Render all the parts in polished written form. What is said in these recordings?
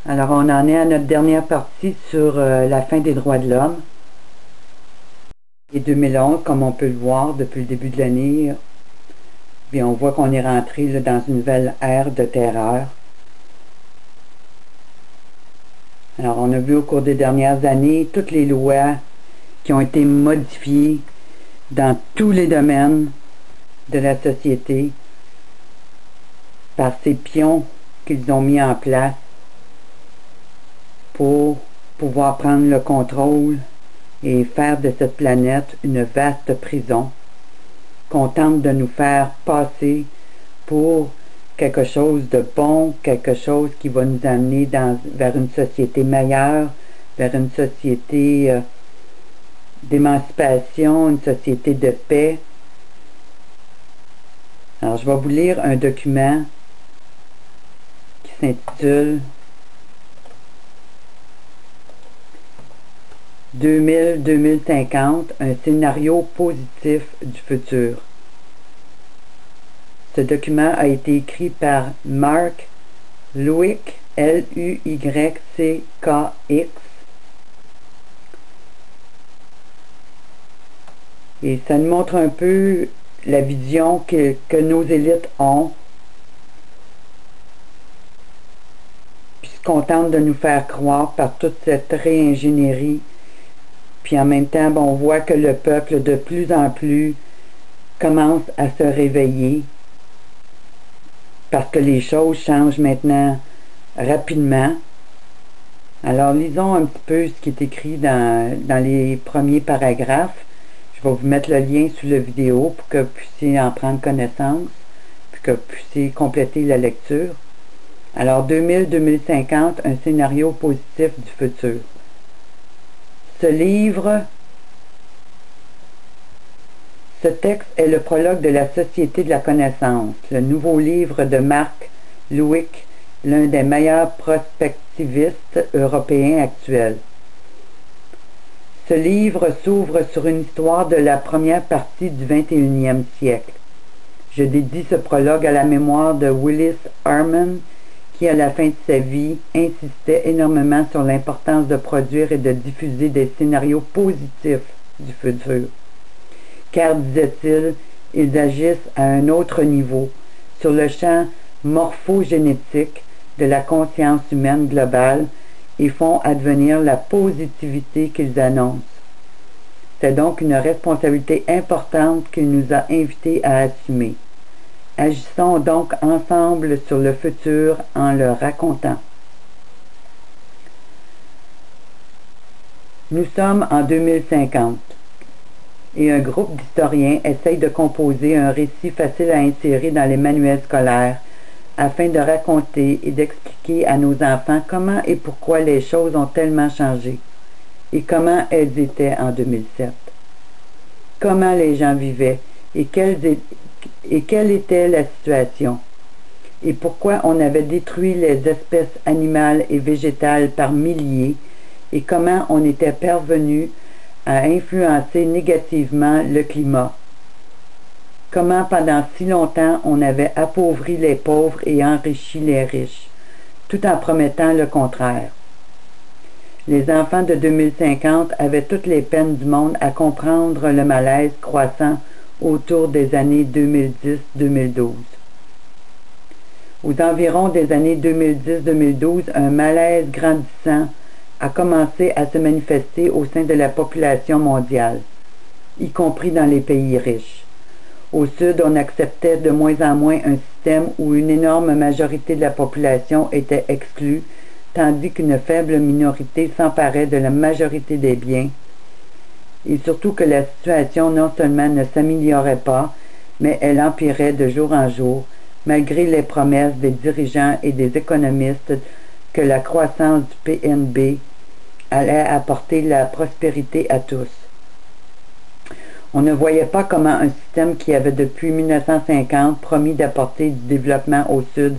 Alors, on en est à notre dernière partie sur la fin des droits de l'homme. Et 2011, comme on peut le voir depuis le début de l'année, on voit qu'on est rentré là, dans une nouvelle ère de terreur. Alors, on a vu au cours des dernières années toutes les lois qui ont été modifiées dans tous les domaines de la société par ces pions qu'ils ont mis en place pour pouvoir prendre le contrôle et faire de cette planète une vaste prison qu'on tente de nous faire passer pour quelque chose de bon, quelque chose qui va nous amener vers une société meilleure, vers une société d'émancipation, une société de paix. Alors, je vais vous lire un document qui s'intitule 2000-2050, un scénario positif du futur. Ce document a été écrit par Mark Luyck, L-U-Y-C-K-X. Et ça nous montre un peu la vision que nos élites ont, puisqu'on tente de nous faire croire par toute cette réingénierie. Puis en même temps, on voit que le peuple, de plus en plus, commence à se réveiller parce que les choses changent maintenant rapidement. Alors, lisons un petit peu ce qui est écrit dans les premiers paragraphes. Je vais vous mettre le lien sous la vidéo pour que vous puissiez en prendre connaissance, puis que vous puissiez compléter la lecture. Alors, 2000-2050, un scénario positif du futur. Ce texte est le prologue de la Société de la connaissance, le nouveau livre de Mark Luyck, l'un des meilleurs prospectivistes européens actuels. Ce livre s'ouvre sur une histoire de la première partie du 21e siècle. Je dédie ce prologue à la mémoire de Willis Harman, qui, à la fin de sa vie, insistait énormément sur l'importance de produire et de diffuser des scénarios positifs du futur. Car, disait-il, ils agissent à un autre niveau, sur le champ morphogénétique de la conscience humaine globale et font advenir la positivité qu'ils annoncent. C'est donc une responsabilité importante qu'il nous a invités à assumer. Agissons donc ensemble sur le futur en le racontant. Nous sommes en 2050 et un groupe d'historiens essaye de composer un récit facile à insérer dans les manuels scolaires afin de raconter et d'expliquer à nos enfants comment et pourquoi les choses ont tellement changé et comment elles étaient en 2007. Comment les gens vivaient et quelle était la situation et pourquoi on avait détruit les espèces animales et végétales par milliers et comment on était parvenu à influencer négativement le climat. Comment pendant si longtemps on avait appauvri les pauvres et enrichi les riches, tout en promettant le contraire. Les enfants de 2050 avaient toutes les peines du monde à comprendre le malaise croissant autour des années 2010-2012. Aux environs des années 2010-2012, un malaise grandissant a commencé à se manifester au sein de la population mondiale, y compris dans les pays riches. Au Sud, on acceptait de moins en moins un système où une énorme majorité de la population était exclue, tandis qu'une faible minorité s'emparait de la majorité des biens, et surtout que la situation non seulement ne s'améliorait pas, mais elle empirait de jour en jour, malgré les promesses des dirigeants et des économistes que la croissance du PNB allait apporter la prospérité à tous. On ne voyait pas comment un système qui avait depuis 1950 promis d'apporter du développement au Sud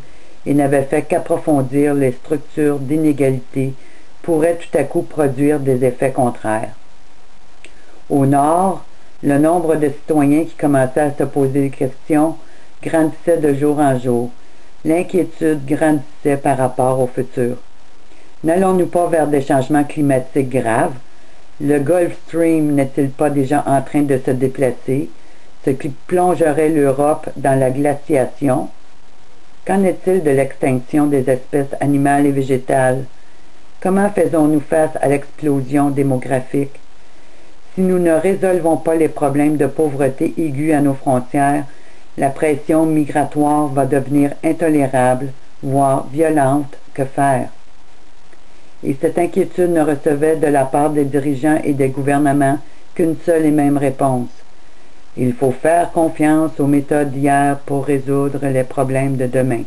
et n'avait fait qu'approfondir les structures d'inégalité pourrait tout à coup produire des effets contraires. Au Nord, le nombre de citoyens qui commençaient à se poser des questions grandissait de jour en jour. L'inquiétude grandissait par rapport au futur. N'allons-nous pas vers des changements climatiques graves? Le Gulf Stream n'est-il pas déjà en train de se déplacer, ce qui plongerait l'Europe dans la glaciation? Qu'en est-il de l'extinction des espèces animales et végétales? Comment faisons-nous face à l'explosion démographique? Si nous ne résolvons pas les problèmes de pauvreté aiguë à nos frontières, la pression migratoire va devenir intolérable, voire violente. Que faire? Et cette inquiétude ne recevait de la part des dirigeants et des gouvernements qu'une seule et même réponse. Il faut faire confiance aux méthodes d'hier pour résoudre les problèmes de demain.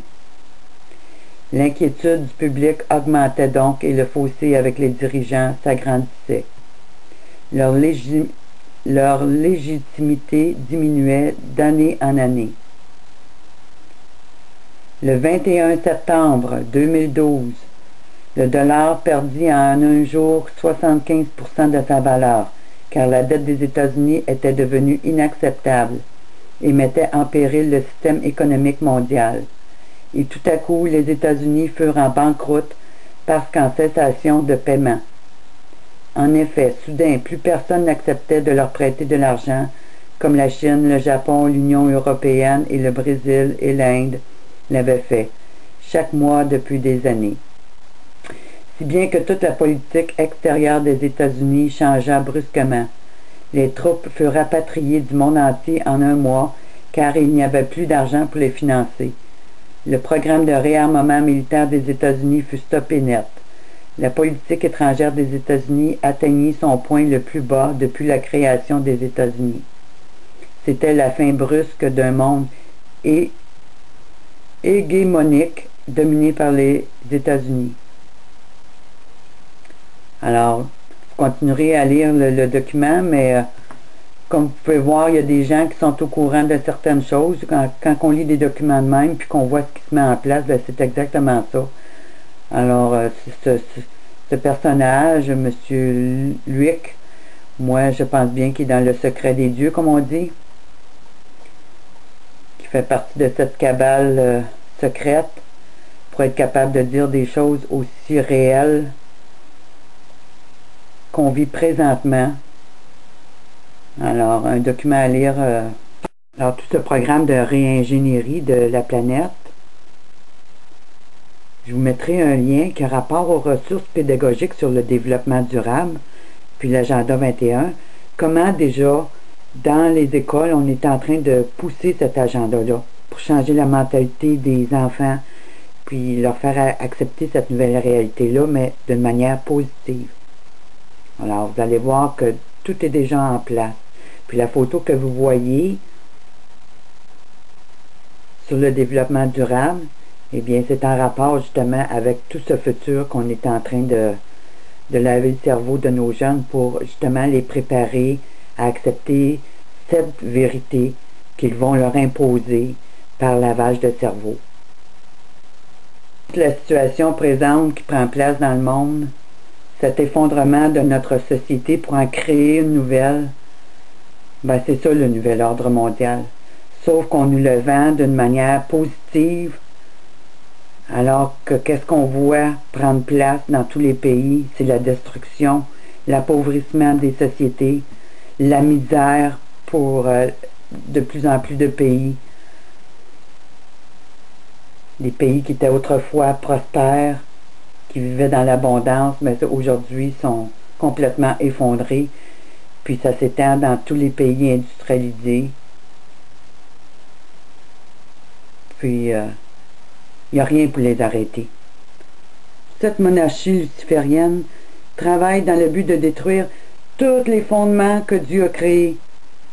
L'inquiétude du public augmentait donc et le fossé avec les dirigeants s'agrandissait. Leur légitimité diminuait d'année en année. Le 21 septembre 2012, le dollar perdit en un jour 75% de sa valeur, car la dette des États-Unis était devenue inacceptable et mettait en péril le système économique mondial. Et tout à coup, les États-Unis furent en banqueroute parce qu'en cessation de paiement. En effet, soudain, plus personne n'acceptait de leur prêter de l'argent, comme la Chine, le Japon, l'Union européenne et le Brésil et l'Inde l'avaient fait, chaque mois depuis des années. Si bien que toute la politique extérieure des États-Unis changea brusquement. Les troupes furent rapatriées du monde entier en un mois, car il n'y avait plus d'argent pour les financer. Le programme de réarmement militaire des États-Unis fut stoppé net. La politique étrangère des États-Unis atteignit son point le plus bas depuis la création des États-Unis. C'était la fin brusque d'un monde hégémonique dominé par les États-Unis. Alors, vous continuerez à lire le document, mais comme vous pouvez voir, il y a des gens qui sont au courant de certaines choses. Quand on lit des documents de même, puis qu'on voit ce qui se met en place, ben, c'est exactement ça. Alors, ce personnage, M. Luick, moi, je pense bien qu'il est dans le secret des dieux, comme on dit, qui fait partie de cette cabale secrète pour être capable de dire des choses aussi réelles qu'on vit présentement. Alors, un document à lire. Alors, tout ce programme de réingénierie de la planète. Je vous mettrai un lien qui a rapport aux ressources pédagogiques sur le développement durable, puis l'agenda 21. Comment déjà, dans les écoles, on est en train de pousser cet agenda-là pour changer la mentalité des enfants, puis leur faire accepter cette nouvelle réalité-là, mais d'une manière positive. Alors, vous allez voir que tout est déjà en place. Puis la photo que vous voyez sur le développement durable, eh bien, c'est en rapport justement avec tout ce futur qu'on est en train de laver le cerveau de nos jeunes pour justement les préparer à accepter cette vérité qu'ils vont leur imposer par lavage de cerveau. La situation présente qui prend place dans le monde, cet effondrement de notre société pour en créer une nouvelle, ben c'est ça le nouvel ordre mondial. Sauf qu'on nous le vend d'une manière positive, alors que qu'est-ce qu'on voit prendre place dans tous les pays? C'est la destruction, l'appauvrissement des sociétés, la misère pour de plus en plus de pays. Les pays qui étaient autrefois prospères, qui vivaient dans l'abondance, mais aujourd'hui sont complètement effondrés. Puis ça s'étend dans tous les pays industrialisés. Puis il n'y a rien pour les arrêter. Cette monarchie luciférienne travaille dans le but de détruire tous les fondements que Dieu a créés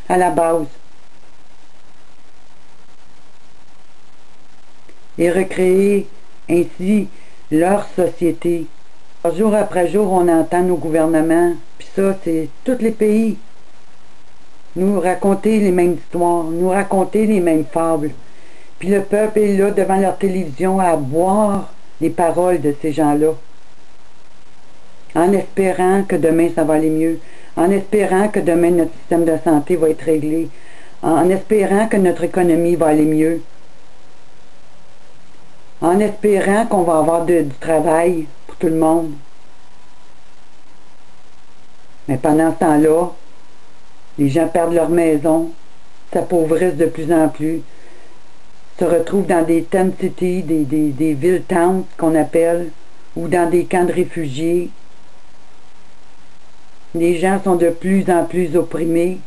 à la base et recréer ainsi leur société. Jour après jour, on entend nos gouvernements, puis ça, c'est tous les pays, nous raconter les mêmes histoires, nous raconter les mêmes fables. Puis le peuple est là devant leur télévision à boire les paroles de ces gens-là, en espérant que demain ça va aller mieux, en espérant que demain notre système de santé va être réglé, en espérant que notre économie va aller mieux, en espérant qu'on va avoir du travail pour tout le monde. Mais pendant ce temps-là, les gens perdent leur maison, s'appauvrissent de plus en plus, se retrouvent dans des tent cities, des villes tentes qu'on appelle, ou dans des camps de réfugiés. Les gens sont de plus en plus opprimés.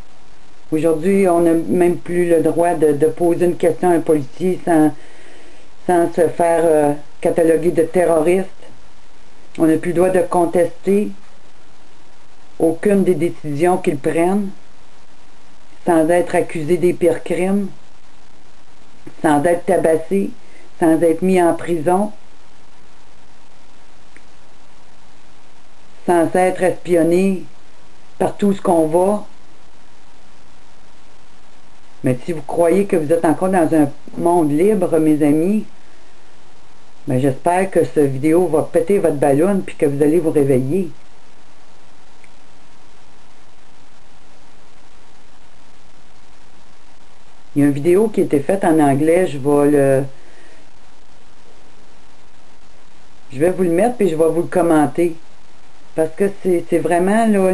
Aujourd'hui, on n'a même plus le droit de poser une question à un policier sans se faire cataloguer de terroriste. On n'a plus le droit de contester aucune des décisions qu'ils prennent sans être accusé des pires crimes, sans être tabassé, sans être mis en prison, sans être espionné partout où qu'on va. Mais si vous croyez que vous êtes encore dans un monde libre, mes amis, ben j'espère que cette vidéo va péter votre ballon puis que vous allez vous réveiller. Il y a une vidéo qui a été faite en anglais, je vais vous le mettre puis je vais vous le commenter. Parce que c'est vraiment là,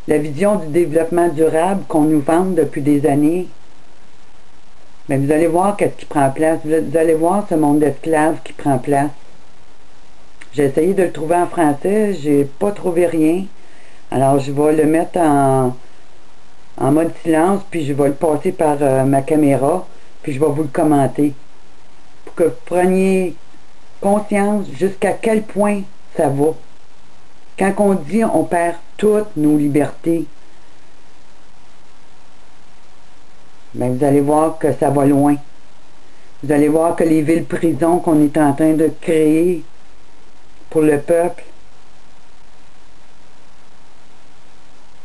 la vision du développement durable qu'on nous vend depuis des années. Mais vous allez voir qu'est-ce qui prend place. Vous allez voir ce monde d'esclaves qui prend place. J'ai essayé de le trouver en français, j'ai pas trouvé rien. Alors je vais le mettre en mode silence, puis je vais le passer par ma caméra, puis je vais vous le commenter. Pour que vous preniez conscience jusqu'à quel point ça va. Quand on dit on perd toutes nos libertés, ben vous allez voir que ça va loin. Vous allez voir que les villes-prisons qu'on est en train de créer pour le peuple,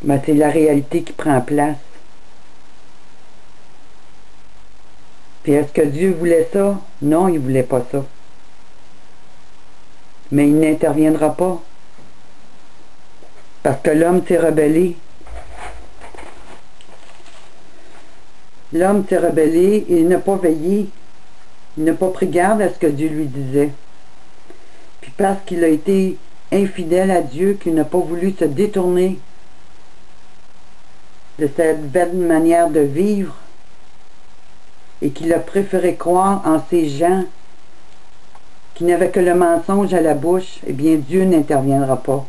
ben c'est la réalité qui prend place. Puis est-ce que Dieu voulait ça? Non, il voulait pas ça. Mais il n'interviendra pas. Parce que l'homme s'est rebellé. L'homme s'est rebellé, il n'a pas veillé. Il n'a pas pris garde à ce que Dieu lui disait. Puis parce qu'il a été infidèle à Dieu, qu'il n'a pas voulu se détourner de cette belle manière de vivre, et qu'il a préféré croire en ces gens qui n'avaient que le mensonge à la bouche, eh bien Dieu n'interviendra pas.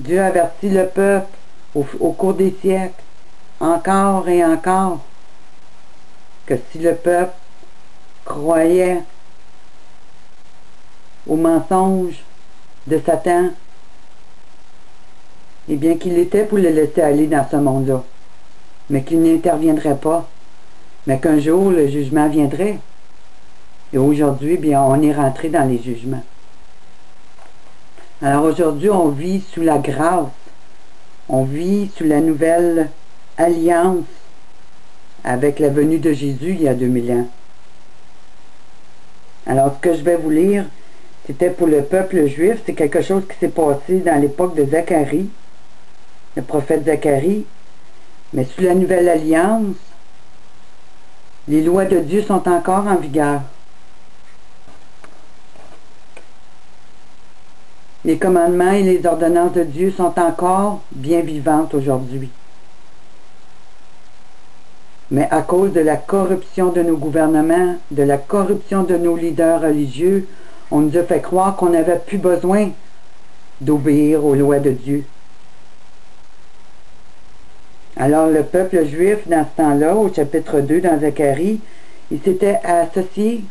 Dieu avertit le peuple au cours des siècles, encore et encore, que si le peuple croyait au mensonge de Satan, eh bien qu'il était pour le laisser aller dans ce monde-là, mais qu'il n'interviendrait pas, mais qu'un jour le jugement viendrait. Et aujourd'hui, bien, on est rentré dans les jugements. Alors aujourd'hui, on vit sous la grâce, on vit sous la nouvelle alliance avec la venue de Jésus il y a 2000 ans. Alors ce que je vais vous lire, c'était pour le peuple juif, c'est quelque chose qui s'est passé dans l'époque de Zacharie, le prophète Zacharie, mais sous la nouvelle alliance, les lois de Dieu sont encore en vigueur. Les commandements et les ordonnances de Dieu sont encore bien vivantes aujourd'hui. Mais à cause de la corruption de nos gouvernements, de la corruption de nos leaders religieux, on nous a fait croire qu'on n'avait plus besoin d'obéir aux lois de Dieu. Alors le peuple juif, dans ce temps-là, au chapitre 2 dans Zacharie, il s'était associé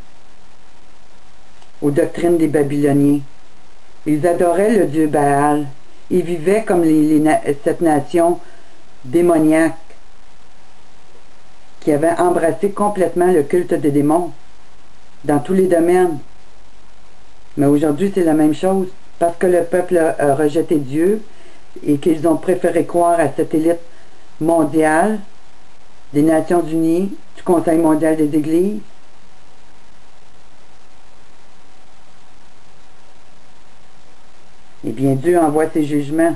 aux doctrines des Babyloniens. Ils adoraient le dieu Baal. Ils vivaient comme cette nation démoniaque qui avait embrassé complètement le culte des démons dans tous les domaines. Mais aujourd'hui, c'est la même chose. Parce que le peuple a rejeté Dieu et qu'ils ont préféré croire à cette élite mondiale des Nations Unies, du Conseil mondial des Églises, eh bien, Dieu envoie ses jugements.